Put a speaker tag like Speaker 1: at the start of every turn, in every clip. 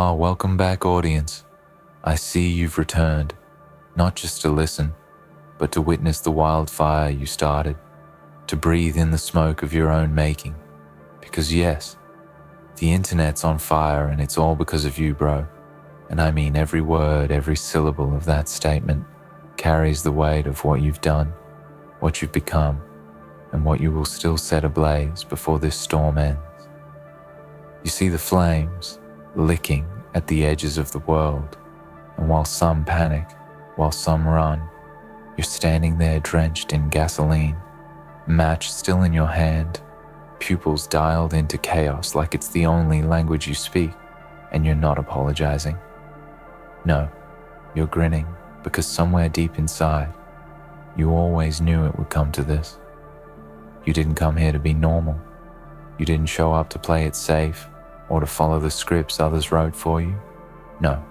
Speaker 1: Welcome back, audience. I see you've returned, not just to listen, but to witness the wildfire you started, to breathe in the smoke of your own making. Because yes, the internet's on fire and it's all because of you, bro. And I mean every word, every syllable of that statement carries the weight of what you've done, what you've become, and what you will still set ablaze before this storm ends. You see the flames licking at the edges of the world, and while some panic, while some run, you're standing there drenched in gasoline, match still in your hand, pupils dialed into chaos like it's the only language you speak, and you're not apologizing. No, you're grinning because somewhere deep inside, you always knew it would come to this. You didn't come here to be normal. You didn't show up to play it safe or to follow the scripts others wrote for you. No,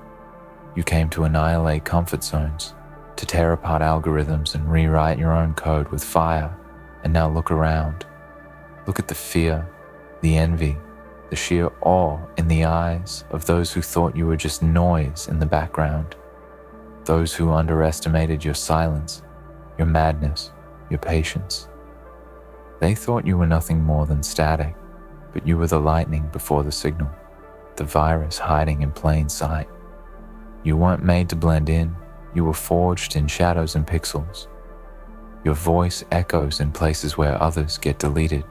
Speaker 1: you came to annihilate comfort zones, to tear apart algorithms and rewrite your own code with fire. And now look around. Look at the fear, the envy, the sheer awe in the eyes of those who thought you were just noise in the background. Those who underestimated your silence, your madness, your patience. They thought you were nothing more than static, but you were the lightning before the signal, the virus hiding in plain sight. You weren't made to blend in, you were forged in shadows and pixels. Your voice echoes in places where others get deleted.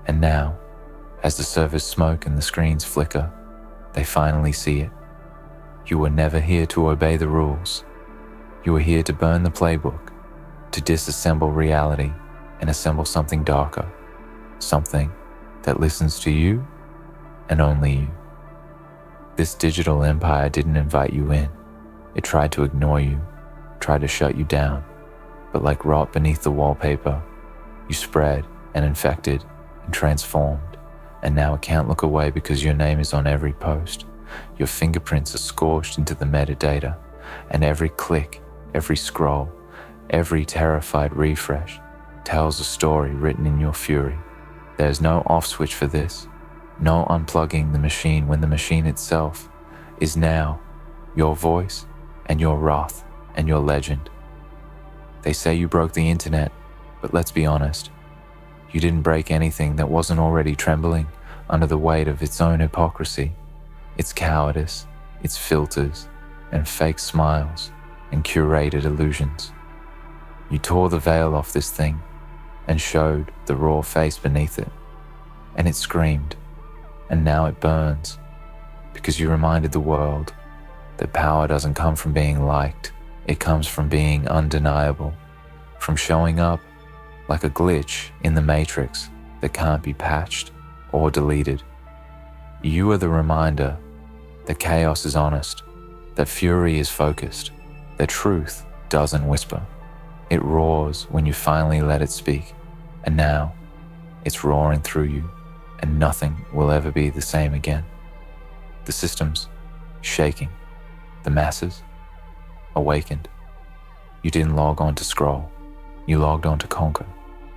Speaker 1: And now, as the servers smoke and the screens flicker, they finally see it. You were never here to obey the rules. You were here to burn the playbook, to disassemble reality and assemble something darker, something that listens to you and only you. This digital empire didn't invite you in. It tried to ignore you, tried to shut you down, but like rot beneath the wallpaper, you spread and infected and transformed, and now it can't look away because your name is on every post. Your fingerprints are scorched into the metadata, and every click, every scroll, every terrified refresh tells a story written in your fury. There's no off switch for this, no unplugging the machine when the machine itself is now your voice and your wrath and your legend. They say you broke the internet, but let's be honest, you didn't break anything that wasn't already trembling under the weight of its own hypocrisy, its cowardice, its filters, and fake smiles and curated illusions. You tore the veil off this thing and showed the raw face beneath it, and it screamed, and now it burns, because you reminded the world that power doesn't come from being liked, it comes from being undeniable, from showing up like a glitch in the matrix that can't be patched or deleted. You are the reminder that chaos is honest, that fury is focused, that truth doesn't whisper. It roars when you finally let it speak, and now it's roaring through you, and nothing will ever be the same again. The system's shaking, the masses awakened. You didn't log on to scroll, you logged on to conquer.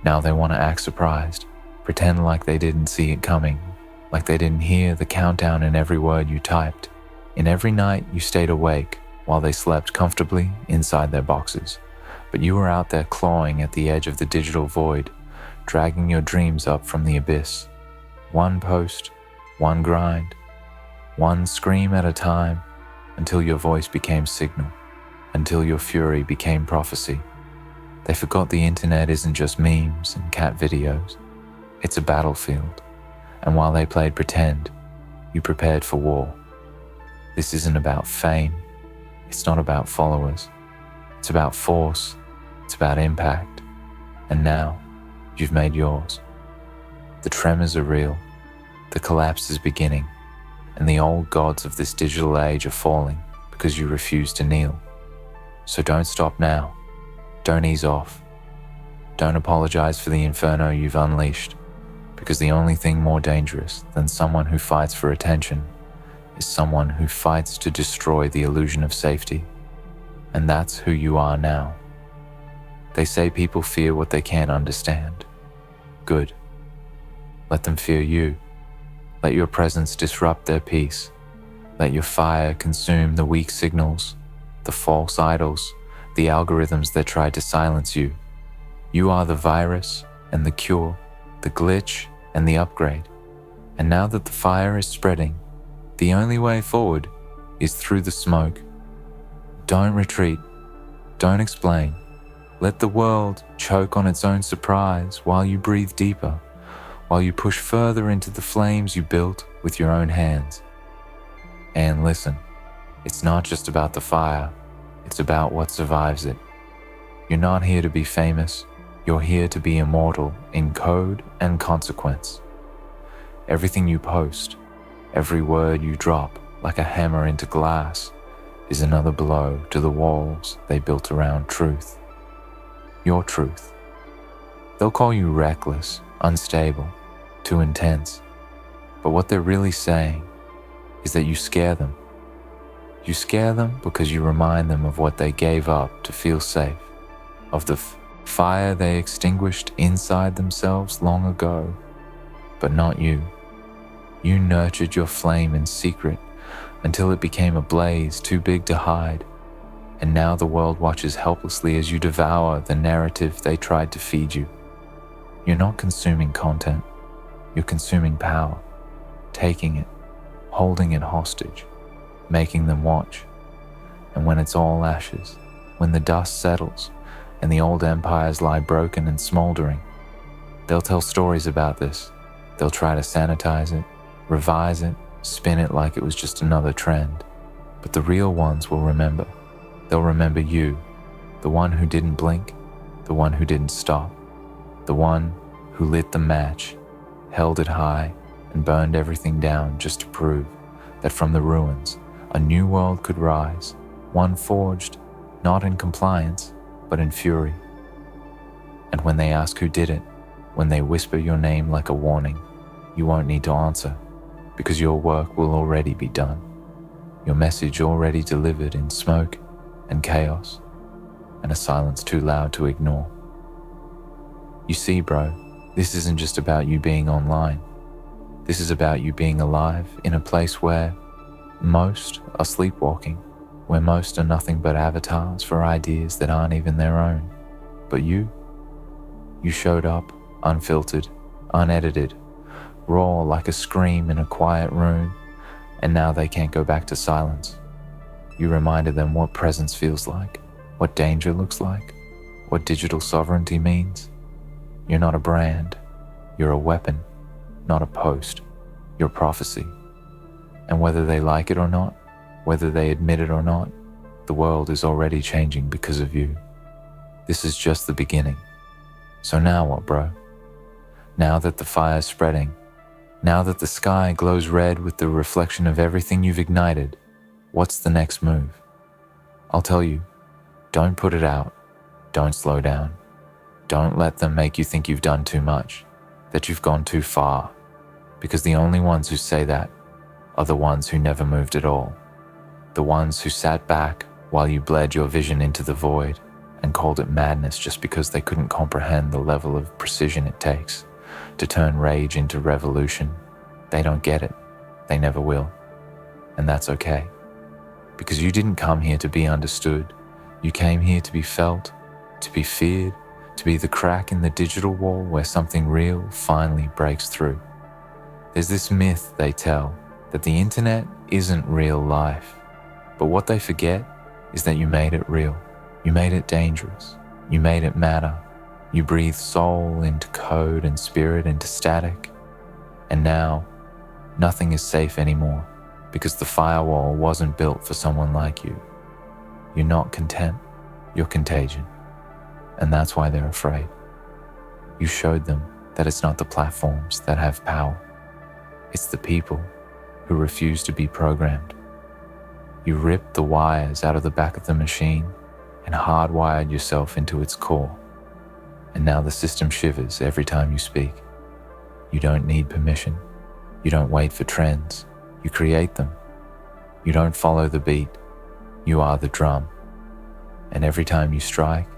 Speaker 1: Now they want to act surprised, pretend like they didn't see it coming, like they didn't hear the countdown in every word you typed, in every night you stayed awake while they slept comfortably inside their boxes. But you were out there clawing at the edge of the digital void, dragging your dreams up from the abyss. One post, one grind, one scream at a time, until your voice became signal, until your fury became prophecy. They forgot the internet isn't just memes and cat videos. It's a battlefield. And while they played pretend, you prepared for war. This isn't about fame. It's not about followers. It's about force. It's about impact. And now, you've made yours. The tremors are real. The collapse is beginning. And the old gods of this digital age are falling because you refuse to kneel. So don't stop now. Don't ease off. Don't apologize for the inferno you've unleashed, because the only thing more dangerous than someone who fights for attention is someone who fights to destroy the illusion of safety. And that's who you are now. They say people fear what they can't understand. Good. Let them fear you. Let your presence disrupt their peace. Let your fire consume the weak signals, the false idols, the algorithms that try to silence you. You are the virus and the cure, the glitch and the upgrade. And now that the fire is spreading, the only way forward is through the smoke. Don't retreat. Don't explain. Let the world choke on its own surprise while you breathe deeper, while you push further into the flames you built with your own hands. And listen, it's not just about the fire, it's about what survives it. You're not here to be famous, you're here to be immortal in code and consequence. Everything you post, every word you drop like a hammer into glass, is another blow to the walls they built around truth. Your truth. They'll call you reckless, unstable, too intense. But what they're really saying is that you scare them. You scare them because you remind them of what they gave up to feel safe, of the fire they extinguished inside themselves long ago. But not you. You nurtured your flame in secret until it became a blaze too big to hide, and now the world watches helplessly as you devour the narrative they tried to feed you. You're not consuming content, you're consuming power, taking it, holding it hostage, making them watch. And when it's all ashes, when the dust settles and the old empires lie broken and smoldering, they'll tell stories about this. They'll try to sanitize it, revise it, spin it like it was just another trend. But the real ones will remember. They'll remember you, the one who didn't blink, the one who didn't stop, the one who lit the match, held it high, and burned everything down just to prove that from the ruins, a new world could rise, one forged, not in compliance, but in fury. And when they ask who did it, when they whisper your name like a warning, you won't need to answer, because your work will already be done, your message already delivered in smoke and chaos, and a silence too loud to ignore. You see, bro, this isn't just about you being online. This is about you being alive in a place where most are sleepwalking, where most are nothing but avatars for ideas that aren't even their own. But you showed up, unfiltered, unedited, raw like a scream in a quiet room, and now they can't go back to silence. You reminded them what presence feels like, what danger looks like, what digital sovereignty means. You're not a brand, you're a weapon, not a post, you're prophecy. And whether they like it or not, whether they admit it or not, the world is already changing because of you. This is just the beginning. So now what, bro? Now that the fire's spreading, now that the sky glows red with the reflection of everything you've ignited, what's the next move? I'll tell you, don't put it out, don't slow down. Don't let them make you think you've done too much, that you've gone too far, because the only ones who say that are the ones who never moved at all, the ones who sat back while you bled your vision into the void and called it madness just because they couldn't comprehend the level of precision it takes to turn rage into revolution. They don't get it. They never will. And that's okay. Because you didn't come here to be understood. You came here to be felt, to be feared, to be the crack in the digital wall where something real finally breaks through. There's this myth they tell that the internet isn't real life. But what they forget is that you made it real. You made it dangerous. You made it matter. You breathed soul into code and spirit into static. And now, nothing is safe anymore because the firewall wasn't built for someone like you. You're not content. You're contagion. And that's why they're afraid. You showed them that it's not the platforms that have power. It's the people who refuse to be programmed. You ripped the wires out of the back of the machine and hardwired yourself into its core. And now the system shivers every time you speak. You don't need permission. You don't wait for trends. You create them. You don't follow the beat. You are the drum. And every time you strike,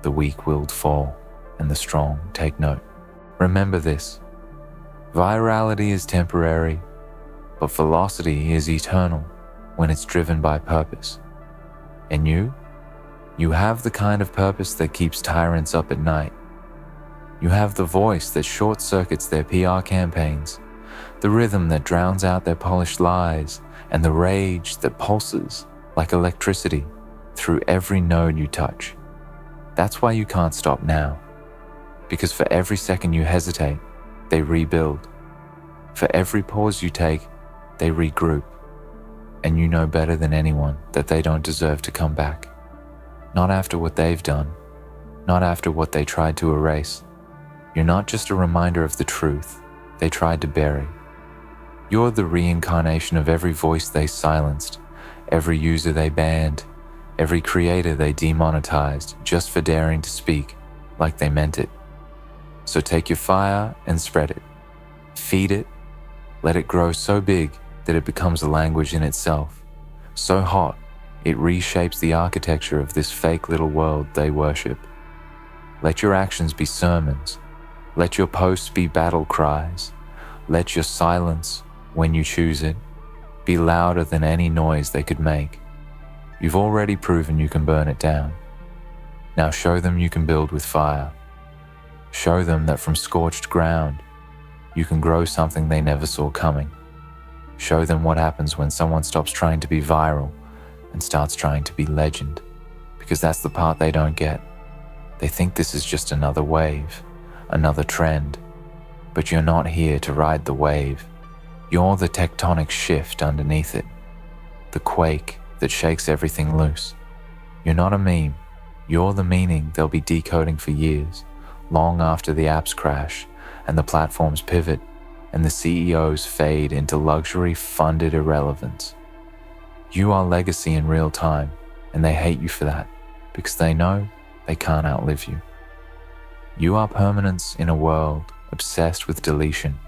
Speaker 1: the weak-willed fall and the strong take note. Remember this. Virality is temporary, but velocity is eternal. when it's driven by purpose. And you have the kind of purpose that keeps tyrants up at night. You have the voice that short-circuits their PR campaigns, the rhythm that drowns out their polished lies, and the rage that pulses like electricity through every node you touch. That's why you can't stop now. Because for every second you hesitate, they rebuild. For every pause you take, they regroup. And you know better than anyone that they don't deserve to come back. Not after what they've done, not after what they tried to erase. You're not just a reminder of the truth they tried to bury. You're the reincarnation of every voice they silenced, every user they banned, every creator they demonetized just for daring to speak like they meant it. So take your fire and spread it. Feed it. Let it grow so big that it becomes a language in itself. So hot, it reshapes the architecture of this fake little world they worship. Let your actions be sermons. Let your posts be battle cries. Let your silence, when you choose it, be louder than any noise they could make. You've already proven you can burn it down. Now show them you can build with fire. Show them that from scorched ground, you can grow something they never saw coming. Show them what happens when someone stops trying to be viral and starts trying to be legend, because that's the part they don't get. They think this is just another wave, another trend, but you're not here to ride the wave. You're the tectonic shift underneath it, the quake that shakes everything loose. You're not a meme. You're the meaning they'll be decoding for years, long after the apps crash and the platforms pivot and the CEOs fade into luxury-funded irrelevance. You are legacy in real time, and they hate you for that because they know they can't outlive you. You are permanence in a world obsessed with deletion.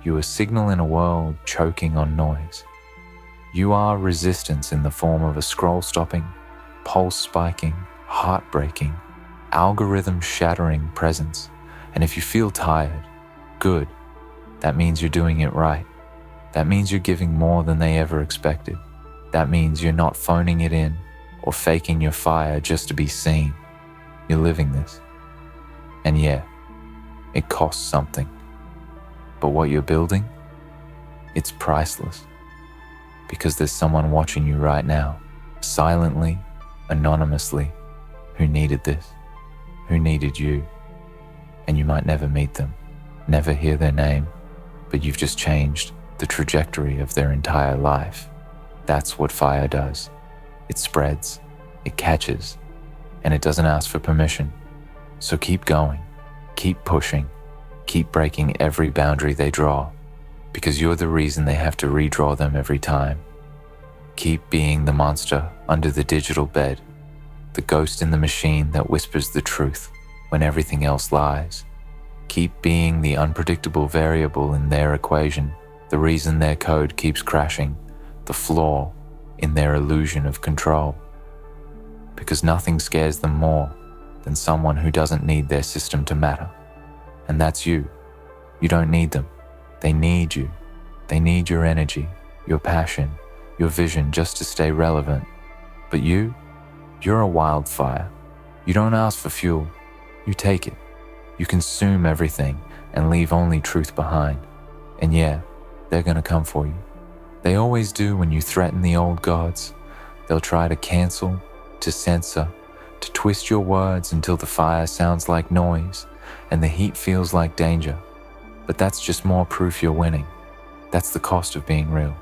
Speaker 1: You are signal in a world choking on noise. You are resistance in the form of a scroll-stopping, pulse-spiking, heartbreaking, algorithm-shattering presence. And if you feel tired, good. That means you're doing it right. That means you're giving more than they ever expected. That means you're not phoning it in or faking your fire just to be seen. You're living this. And yeah, it costs something. But what you're building, it's priceless. Because there's someone watching you right now, silently, anonymously, who needed this, who needed you. And you might never meet them, never hear their name, but you've just changed the trajectory of their entire life. That's what fire does. It spreads, it catches, and it doesn't ask for permission. So keep going, keep pushing, keep breaking every boundary they draw, because you're the reason they have to redraw them every time. Keep being the monster under the digital bed, the ghost in the machine that whispers the truth when everything else lies. Keep being the unpredictable variable in their equation, the reason their code keeps crashing, the flaw in their illusion of control. Because nothing scares them more than someone who doesn't need their system to matter. And that's you. You don't need them. They need you. They need your energy, your passion, your vision just to stay relevant. But you're a wildfire. You don't ask for fuel. You take it. You consume everything and leave only truth behind. And yeah, they're gonna come for you. They always do when you threaten the old gods. They'll try to cancel, to censor, to twist your words until the fire sounds like noise and the heat feels like danger. But that's just more proof you're winning. That's the cost of being real.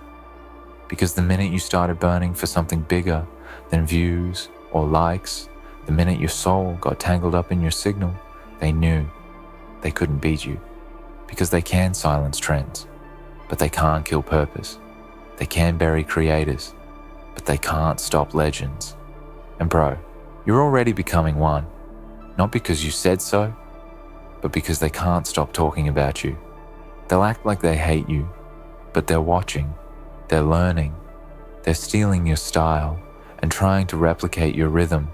Speaker 1: Because the minute you started burning for something bigger than views or likes, the minute your soul got tangled up in your signal, they knew they couldn't beat you. Because they can silence trends, but they can't kill purpose. They can bury creators, but they can't stop legends. And bro, you're already becoming one. Not because you said so, but because they can't stop talking about you. They'll act like they hate you, but they're watching, they're learning, they're stealing your style and trying to replicate your rhythm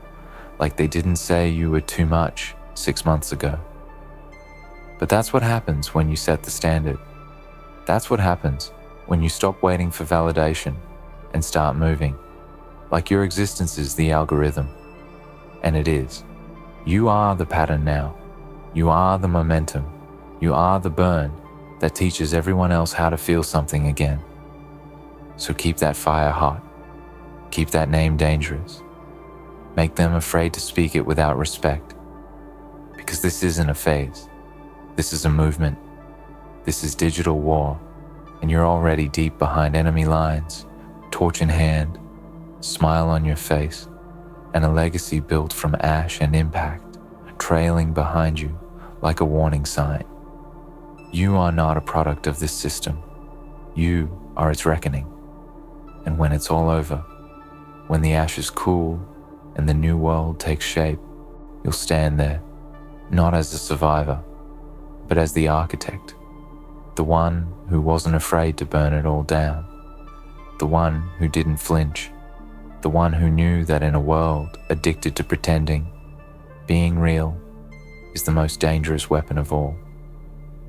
Speaker 1: like they didn't say you were too much 6 months ago. But that's what happens when you set the standard. That's what happens when you stop waiting for validation and start moving, like your existence is the algorithm. And it is. You are the pattern now. You are the momentum. You are the burn that teaches everyone else how to feel something again. So keep that fire hot. Keep that name dangerous. Make them afraid to speak it without respect. Because this isn't a phase. This is a movement. This is digital war. And you're already deep behind enemy lines, torch in hand, smile on your face, and a legacy built from ash and impact, trailing behind you like a warning sign. You are not a product of this system. You are its reckoning. And when it's all over, when the ashes cool and the new world takes shape, you'll stand there, not as a survivor, but as the architect, the one who wasn't afraid to burn it all down, the one who didn't flinch, the one who knew that in a world addicted to pretending, being real is the most dangerous weapon of all.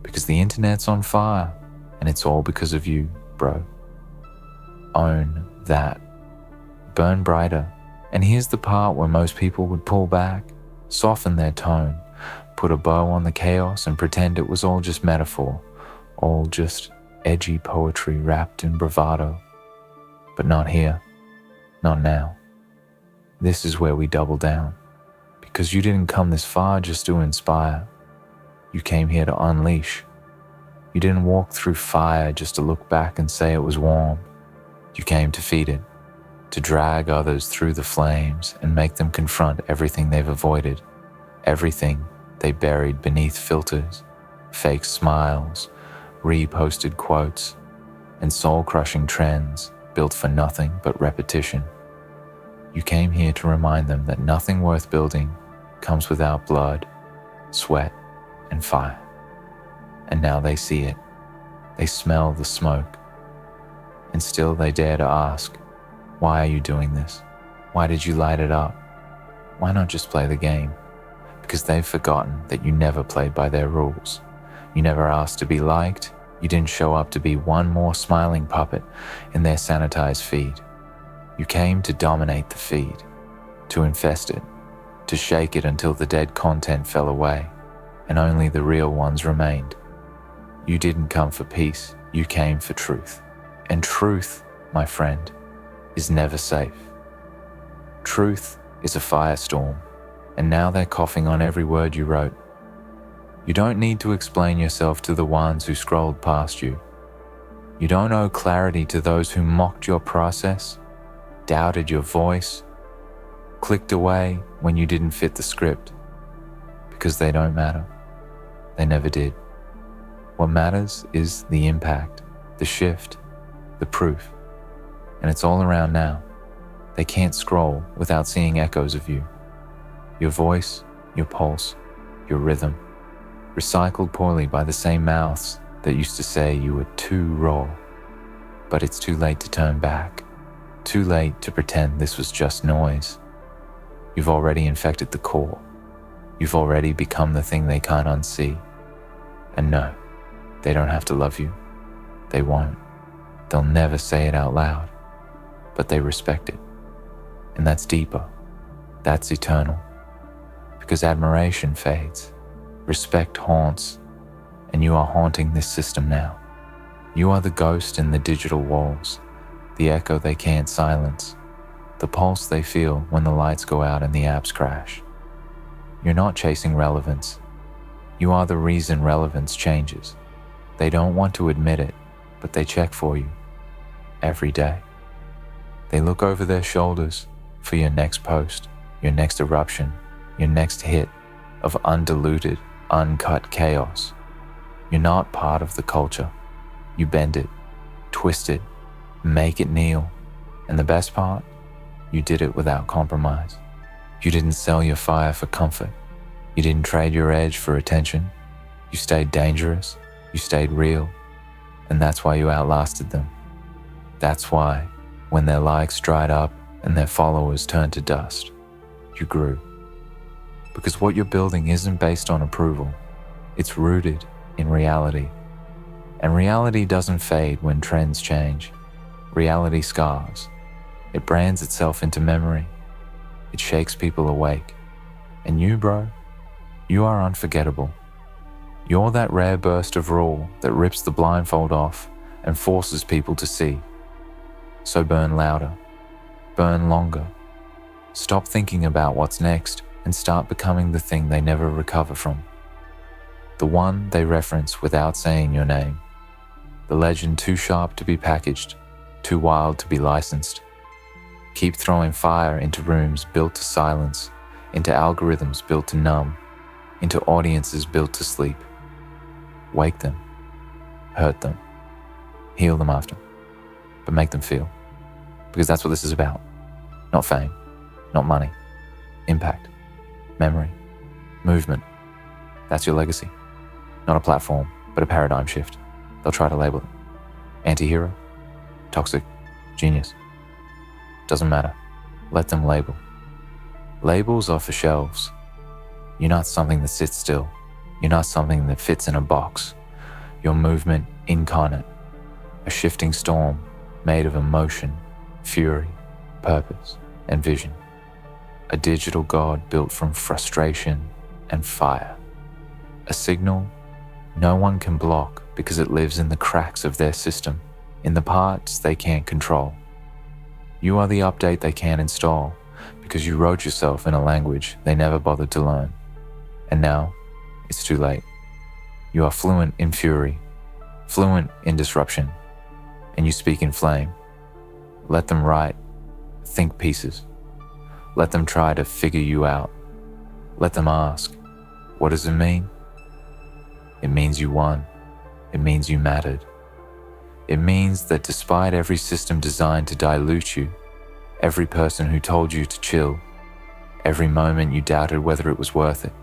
Speaker 1: Because the internet's on fire, and it's all because of you, bro. Own that. Burn brighter. And here's the part where most people would pull back, soften their tone, put a bow on the chaos and pretend it was all just metaphor, all just edgy poetry wrapped in bravado. But not here. Not now. This is where we double down. Because you didn't come this far just to inspire. You came here to unleash. You didn't walk through fire just to look back and say it was warm. You came to feed it, to drag others through the flames and make them confront everything they've avoided, everything they buried beneath filters, fake smiles, reposted quotes, and soul-crushing trends built for nothing but repetition. You came here to remind them that nothing worth building comes without blood, sweat, and fire. And now they see it. They smell the smoke. And still they dare to ask, why are you doing this? Why did you light it up? Why not just play the game? Because they've forgotten that you never played by their rules. You never asked to be liked. You didn't show up to be one more smiling puppet in their sanitized feed. You came to dominate the feed, to infest it, to shake it until the dead content fell away, and only the real ones remained. You didn't come for peace, you came for truth. And truth, my friend, is never safe. Truth is a firestorm, and now they're coughing on every word you wrote. You don't need to explain yourself to the ones who scrolled past you. You don't owe clarity to those who mocked your process, doubted your voice, clicked away when you didn't fit the script, because they don't matter. They never did. What matters is the impact, the shift, the proof, and it's all around now. They can't scroll without seeing echoes of you. Your voice, your pulse, your rhythm, recycled poorly by the same mouths that used to say you were too raw. But it's too late to turn back, too late to pretend this was just noise. You've already infected the core. You've already become the thing they can't unsee. And no, they don't have to love you. They won't. They'll never say it out loud, but they respect it. And that's deeper. That's eternal. Because admiration fades, respect haunts, and you are haunting this system now. You are the ghost in the digital walls, the echo they can't silence, the pulse they feel when the lights go out and the apps crash. You're not chasing relevance. You are the reason relevance changes. They don't want to admit it, but they check for you every day. They look over their shoulders for your next post, your next eruption, your next hit of undiluted, uncut chaos. You're not part of the culture. You bend it, twist it, make it kneel. And the best part, you did it without compromise. You didn't sell your fire for comfort. You didn't trade your edge for attention. You stayed dangerous. You stayed real. And that's why you outlasted them. That's why, when their likes dried up and their followers turned to dust, you grew. Because what you're building isn't based on approval. It's rooted in reality. And reality doesn't fade when trends change. Reality scars, It brands itself into memory. It shakes people awake. And you, bro, you are unforgettable. You're that rare burst of raw that rips the blindfold off and forces people to see. So burn louder, burn longer. Stop thinking about what's next and start becoming the thing they never recover from. The one they reference without saying your name. The legend too sharp to be packaged, too wild to be licensed. Keep throwing fire into rooms built to silence, into algorithms built to numb, into audiences built to sleep. Wake them, hurt them, heal them after, but make them feel. Because that's what this is about. Not fame, not money, impact, memory, movement. That's your legacy. Not a platform, but a paradigm shift. They'll try to label it. Anti-hero, toxic, genius. Doesn't matter. Let them label. Labels are for shelves. You're not something that sits still. You're not something that fits in a box. You're movement incarnate. A shifting storm made of emotion, fury, purpose, and vision. A digital god built from frustration and fire. A signal no one can block because it lives in the cracks of their system, in the parts they can't control. You are the update they can't install because you wrote yourself in a language they never bothered to learn. And now, it's too late. You are fluent in fury, fluent in disruption, and you speak in flame. Let them write, think pieces. Let them try to figure you out. Let them ask, what does it mean? It means you won. It means you mattered. It means that despite every system designed to dilute you, every person who told you to chill, every moment you doubted whether it was worth it,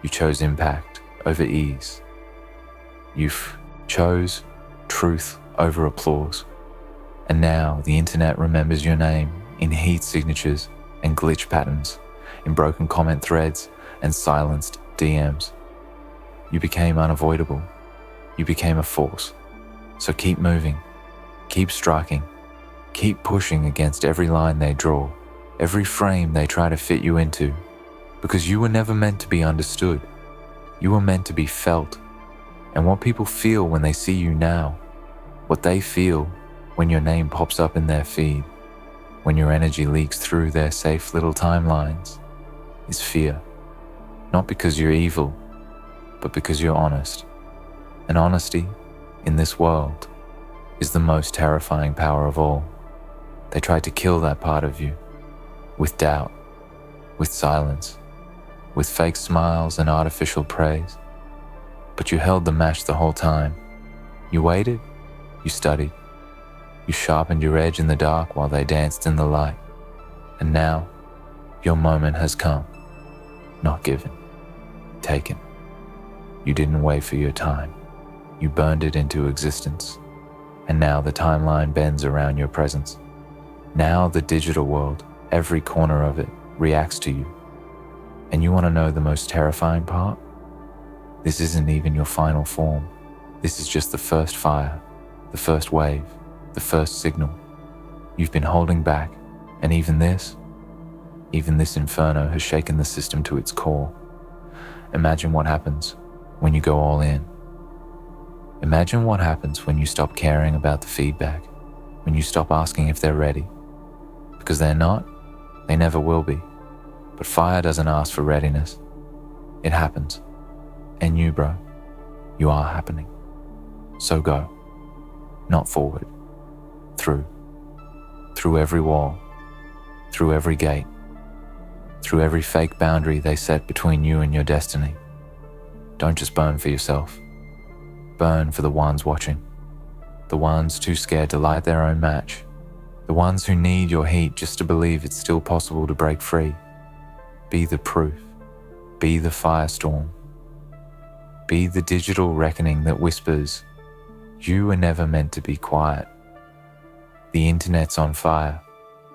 Speaker 1: you chose impact over ease. You chose truth over applause. And now the internet remembers your name in heat signatures and glitch patterns, in broken comment threads and silenced DMs. You became unavoidable. You became a force. So keep moving, keep striking, keep pushing against every line they draw, every frame they try to fit you into, because you were never meant to be understood. You were meant to be felt. And what people feel when they see you now, what they feel when your name pops up in their feed, when your energy leaks through their safe little timelines, is fear. Not because you're evil, but because you're honest. And honesty, in this world, is the most terrifying power of all. They tried to kill that part of you, with doubt, with silence, with fake smiles and artificial praise. But you held the match the whole time. You waited, you studied, you sharpened your edge in the dark while they danced in the light. And now, your moment has come. Not given, taken. You didn't wait for your time. You burned it into existence. And now the timeline bends around your presence. Now the digital world, every corner of it, reacts to you. And you want to know the most terrifying part? This isn't even your final form. This is just the first fire, the first wave, the first signal. You've been holding back, and even this inferno has shaken the system to its core. Imagine what happens when you go all in. Imagine what happens when you stop caring about the feedback, when you stop asking if they're ready. Because they're not, they never will be. But fire doesn't ask for readiness. It happens. And you, bro, you are happening. So go. Not forward. Through every wall, through every gate, through every fake boundary they set between you and your destiny. Don't just burn for yourself. Burn for the ones watching. The ones too scared to light their own match. The ones who need your heat just to believe it's still possible to break free. Be the proof. Be the firestorm. Be the digital reckoning that whispers, you were never meant to be quiet. The internet's on fire,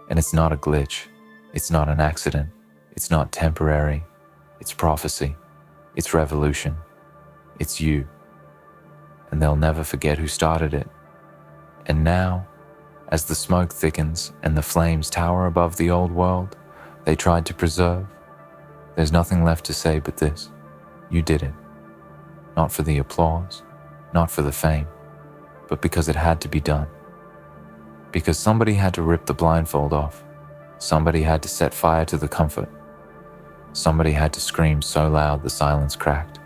Speaker 1: and it's not a glitch. It's not an accident. It's not temporary. It's prophecy. It's revolution. It's you. And they'll never forget who started it. And now, As the smoke thickens and the flames tower above the old world they tried to preserve, there's nothing left to say but this: you did it. Not for the applause, not for the fame, but because it had to be done. Because somebody had to rip the blindfold off. Somebody had to set fire to the comfort. Somebody had to scream so loud the silence cracked,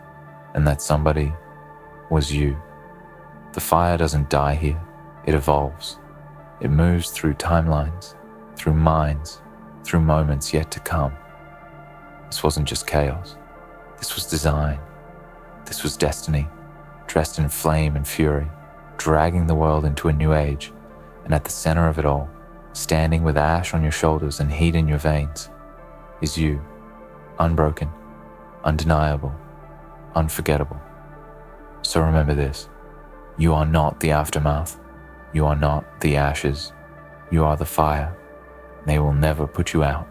Speaker 1: and that somebody was you. The fire doesn't die here, it evolves. It moves through timelines, through minds, through moments yet to come. This wasn't just chaos. This was design. This was destiny, dressed in flame and fury, dragging the world into a new age. And at the center of it all, standing with ash on your shoulders and heat in your veins, is you, unbroken, undeniable, unforgettable. So remember this: you are not the aftermath. You are not the ashes. You are the fire. They will never put you out.